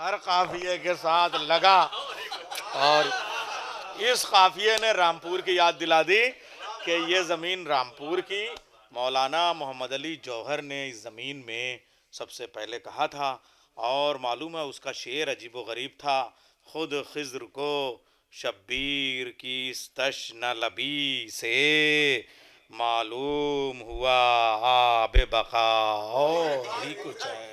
ہر قافیے کے ساتھ لگا اور اس قافیے نے رامپور کی یاد دلا دی کہ یہ زمین رامپور کی مولانا محمد علی جوہر نے اس زمین میں سب سے پہلے کہا تھا، اور معلوم ہے اس کا شعر عجیب و غریب تھا، خود خضر کو شبیر کی استشن لبی سے معلوم ہوا آب بقا، اور ہی کچھ ہے۔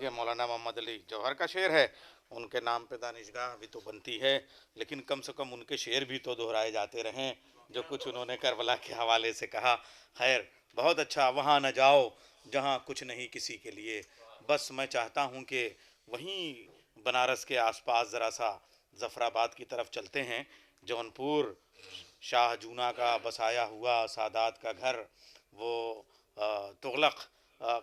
یہ مولانا محمد علی جوہر کا شعر ہے، ان کے نام پہ دانشگاہ بھی تو بنتی ہے، لیکن کم سے کم ان کے شعر بھی تو دہرائے جاتے رہیں جو کچھ انہوں نے کربلا کے حوالے سے کہا۔ خیر، بہت اچھا۔ وہاں نہ جاؤ جہاں کچھ نہیں کسی کے لیے، بس میں چاہتا ہوں کہ وہیں بنارس کے آس پاس ذرا سا ظفر آباد کی طرف چلتے ہیں۔ جونپور شاہ جونا کا بسایا ہوا سادات کا گھر، وہ تغلق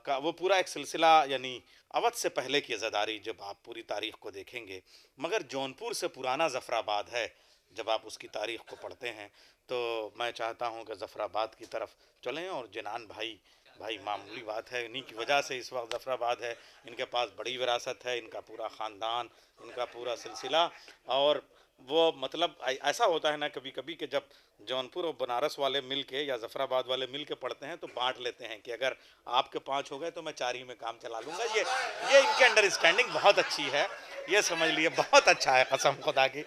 کا وہ پورا ایک سلسلہ، یعنی اودھ سے پہلے کی عزاداری جب آپ پوری تاریخ کو دیکھیں گے، مگر جونپور سے پرانا ظفر آباد ہے جب آپ اس کی تاریخ کو پڑھتے ہیں۔ تو میں چاہتا ہوں کہ ظفر آباد کی طرف چلیں، اور جنان بھائی معمولی بات ہے، انہی کی وجہ سے اس وقت ظفر آباد ہے، ان کے پاس بڑی وراثت ہے، ان کا پورا خاندان، ان کا پورا سلسلہ، اور وہ مطلب ایسا ہوتا ہے نا کبھی کبھی کہ جب جونپور اور بنارس والے مل کے یا ظفر آباد والے مل کے پڑھتے ہیں تو بانٹ لیتے ہیں کہ اگر آپ کے 5 ہو گئے تو میں 4 ہی میں کام چلا لوں گا۔ یہ ان کے انڈرسٹینڈنگ بہت اچھی ہے، یہ سمجھ لیے بہت اچھا ہے، قسم خدا کی۔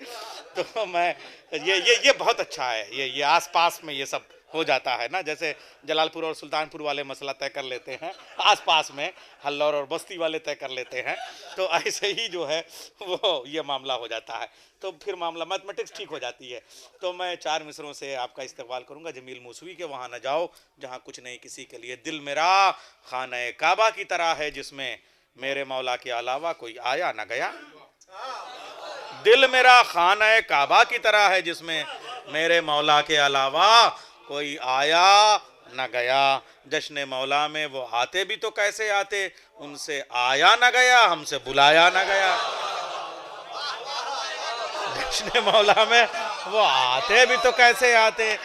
تو میں یہ بہت اچھا ہے، یہ آس پاس میں یہ سب ہو جاتا ہے نا، جیسے جلال پور اور سلطان پور والے مسئلہ طے کر لیتے ہیں آس پاس میں، ہلور اور بستی والے طے کر لیتے ہیں، تو ایسے ہی جو ہے وہ یہ معاملہ ہو جاتا ہے، تو پھر معاملہ میتھمیٹکس ٹھیک ہو جاتی ہے۔ تو میں 4 مصروں سے آپ کا استقبال کروں گا جمیل موسوی کے۔ وہاں نہ جاؤ جہاں کچھ نہیں کسی کے لیے، دل میرا خانہ کعبہ کی طرح ہے جس میں میرے مولا کے علاوہ کوئی آیا نہ گیا، دل میرا خانہ کعبہ کی طرح ہے جس میں میرے مولا کے علاوہ کوئی آیا نہ گیا، جشن مولا میں وہ آتے بھی تو کیسے آتے، ان سے آیا نہ گیا، ہم سے بلایا نہ گیا۔ جشن مولا میں وہ آتے بھی تو کیسے آتے،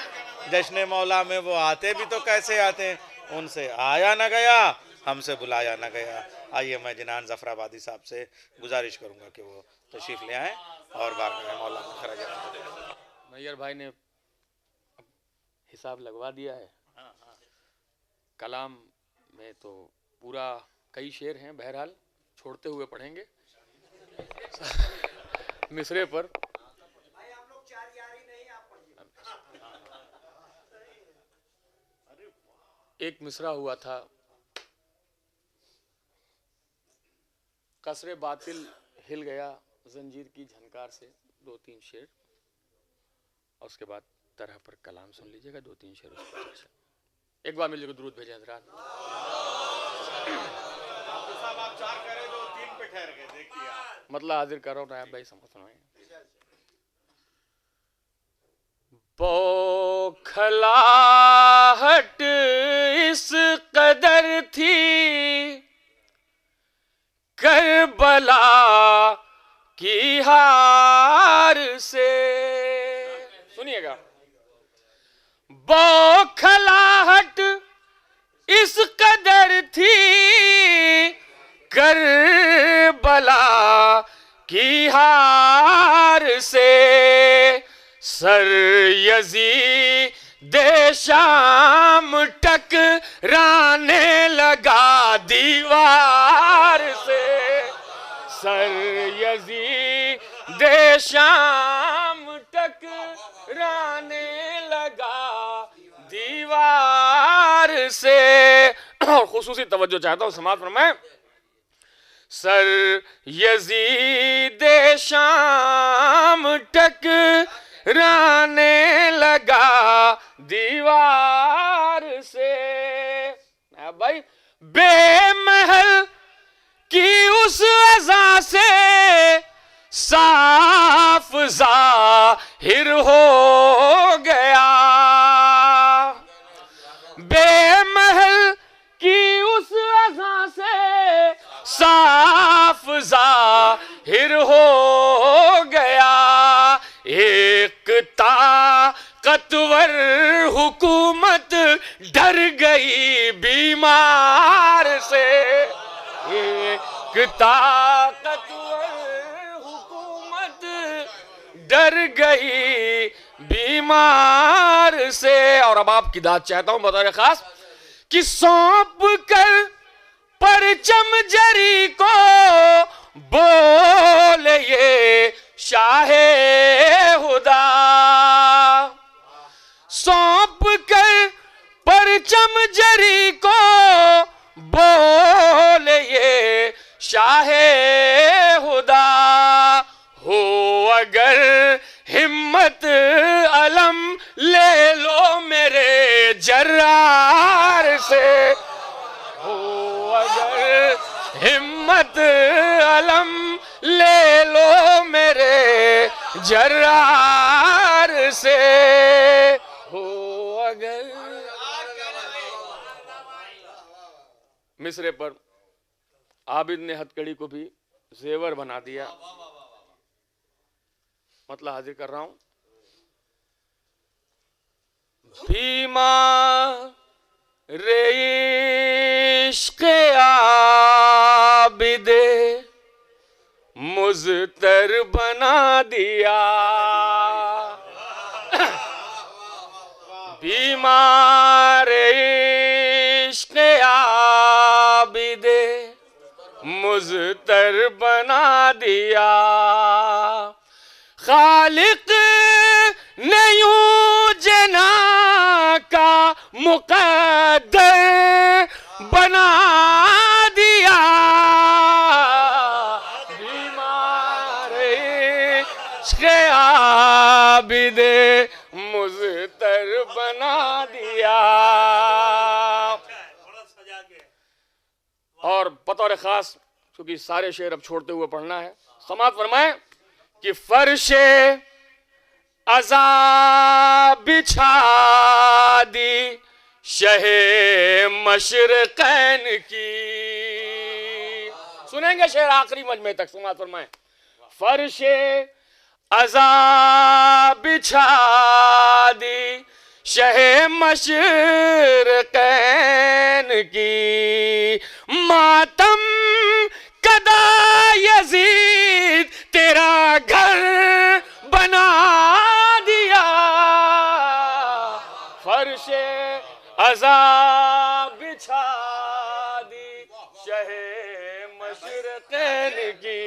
جشن مولا میں وہ آتے بھی تو کیسے آتے، ان سے آیا نہ گیا، ہم سے بلایا نہ گیا۔ آئیے میں جنان ظفر آبادی صاحب سے گزارش کروں گا کہ وہ تشریف لے آئیں اور بارگاہ مولا میں خراج عقیدت۔ میّر بھائی نے حساب لگوا دیا ہے، کلام میں تو پورا کئی شعر ہیں، بہرحال چھوڑتے ہوئے پڑھیں گے مصرے پر۔ ایک مصرع ہوا تھا، قصر باطل ہل گیا زنجیر کی جھنکار سے، 2-3 شعر، اور اس کے بعد طرح پر کلام سن لیجئے گا، 2-3 شعر اس پر چرچا۔ ایک بار مل کے درود بھیجیں حضرات۔ مطلب حاضر کر رہا ہوں نائب بھائی سنوائیں۔ بوکھلاہٹ اس قدر تھی کربلا کی ہار سے، سنیے گا، بوکھلاہٹ اس قدر تھی کربلا کی ہار سے، سر یزید شام ٹکرانے لگا دیوار سے، سر یزید شام ٹکرانے لگا دیوار سے۔ اور خصوصی توجہ چاہتا ہوں، سماعت فرمائیں۔ سر یزید شام ٹکرانے لگا دیوار سے، بھائی بے محل کی اس عزا سے صاف ظاہر ہو گیا، بے محل کی اس عزا سے صاف ظاہر ہو گیا، ایک طاقتور حکومت ڈر گئی بیمار سے، کہ طاقتور حکومت ڈر گئی بیمار سے. اور اب آپ کی داد چاہتا ہوں بطور خاص کہ سونپ کر پرچم جری کو بولے یہ شاہ خدا. سونپ کر پرچم جری کو بولے یہ شاہ خدا. ہو اگر ہمت علم لے لو میرے جرار سے. ہو اگر ہمت علم لے لو میرے جرار سے. ہو اگر مصرے پر عابد نے ہتکڑی کو بھی زیور بنا دیا. مطلب حاضر کر رہا ہوں. بیمار عشق عابد مضطر بنا دیا. بیمار عشق عابد مضطر بنا دیا. خالق نے یوں جنا کا مقدر بنا دیا. بیمار عشق عابد مضطر بنا دیا. اور بطور خاص کیونکہ سارے شعر اب چھوڑتے ہوئے پڑھنا ہے, سماعت فرمائیں کہ فرش عذاب بچھا دی شہ مشرقین کی. سنیں گے شعر آخری مجمع تک, سماعت فرمائیں. فرش عذاب بچھا دی شہ مشرقین کی. ماتم کدا یزید تیرا گھر بنا دیا. فرش عذاب بچھا دی شہ مشرقین کی.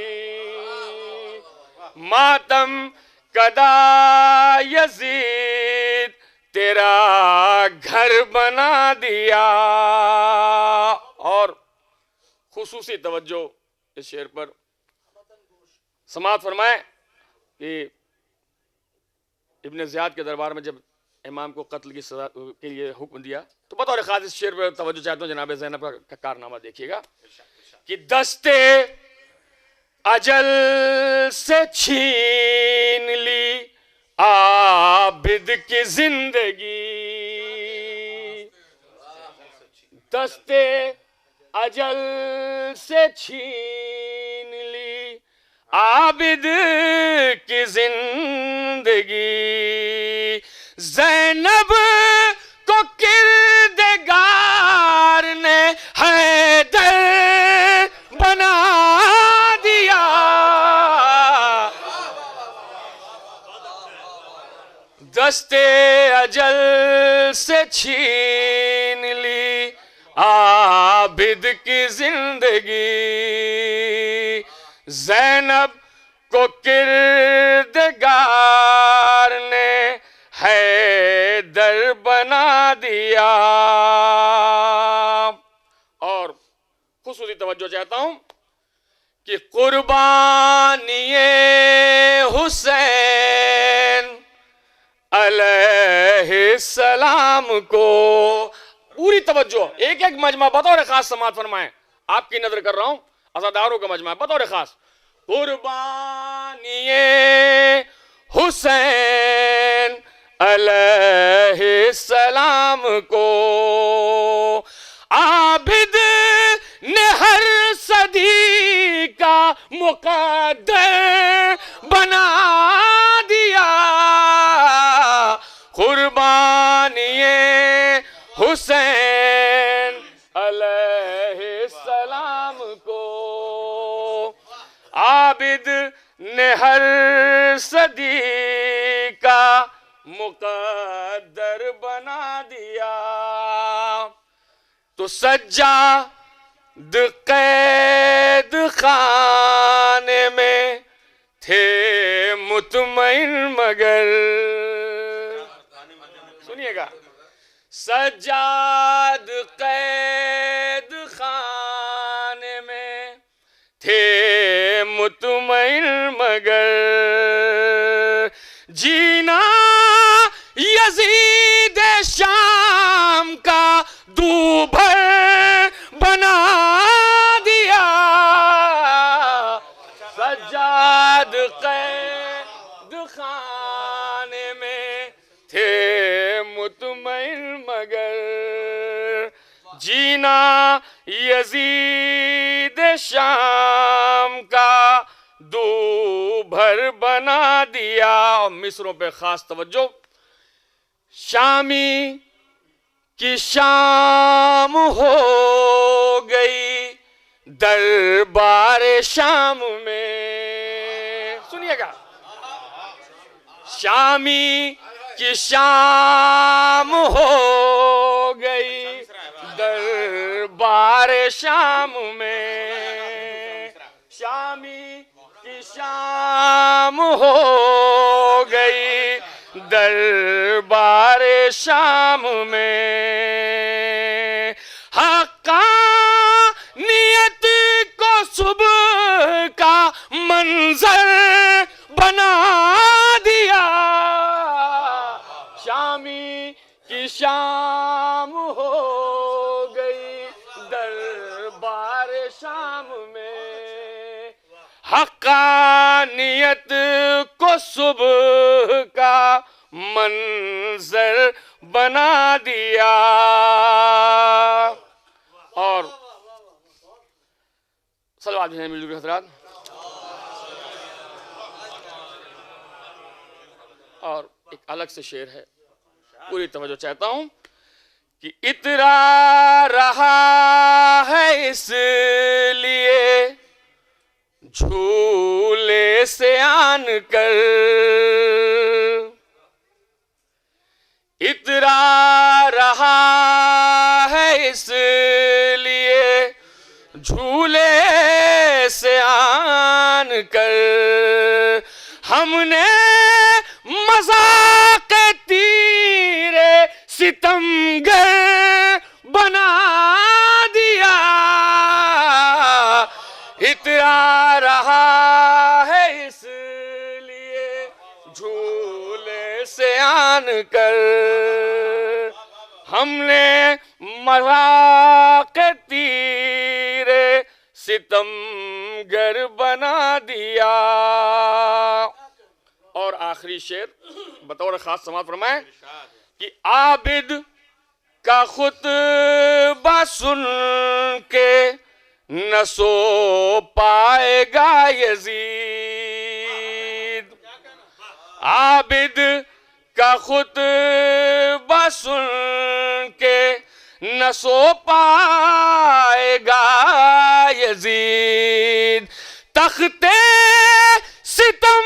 ماتم کدا یزید تیرا گھر بنا دیا. اور خصوصی توجہ اس شعر پر, سماعت فرمائیں کہ ابن زیاد کے دربار میں جب امام کو قتل کی سزا کے لیے حکم دیا تو بطور خاص اس شعر پر توجہ چاہتا ہوں. جناب زینب کا کارنامہ دیکھیے گا کہ دستے اجل سے چھین لی عابد کی زندگی. دستے اجل سے چھین لی عابد کی زندگی. زینب کو کردگار نے حیدر بنا دیا. دستے اجل سے چھین لی عابد کی زندگی. زینب کو کردگار نے حیدر بنا دیا. اور خصوصی توجہ چاہتا ہوں کہ قربانی حسین علیہ السلام کو, پوری توجہ ایک ایک مجمع بطور خاص سماعت فرمائیں. آپ کی نظر کر رہا ہوں, عزاداروں کا مجمع بطور خاص. قربانی حسین علیہ السلام کو عابد نے ہر صدی کا مقدر بنا دیا. قربانی حسین علیہ السلام کو عابد نے ہر صدی کا مقدر بنا دیا. تو سجاد قید خانے میں تھے مطمئن مگر. سنیے گا. سجاد قید خانے میں تھے مطمئن مگر جینا یزید شام کا دوبھر بنا دیا. سجاد قید خانے میں تھے مطمئن مگر جینا یزید شام کا دوبھر بنا دیا. اور مصروں پہ خاص توجہ. شامی کی شام ہو گئی دربار شام میں. سنیے گا. شامی کی شام ہو گئی دربار شام میں. شامی کی شام ہو گئی دربار شام میں. حقانیت کو صبح کا منظر بنا دیا. شامی کی شام ہو گئی دربار شام میں. حقانیت کو صبح کا منظر بنا دیا. اور صلوات ہیں مل جل حضرات. اور ایک الگ سے شعر ہے, پوری توجہ چاہتا ہوں کہ اترا رہا ہے اس لیے جھولے سے آن کر. اترا رہا ہے اس لیے جھولے سے آن کر. ہم نے مذاق تیرے ستمگر بنا دیا. اترا رہا ہے اس لیے جھولے سے آن کر. ہم نے مذاق تیرے ستمگر بنا دیا. اور آخری شعر بطور خاص سماعت فرمائیں کہ عابد کا خطبہ سن کے نہ سو پائے گا یزید. عابد کا خطبہ سن کے نہ سو پائے گا یزید. تختے ستم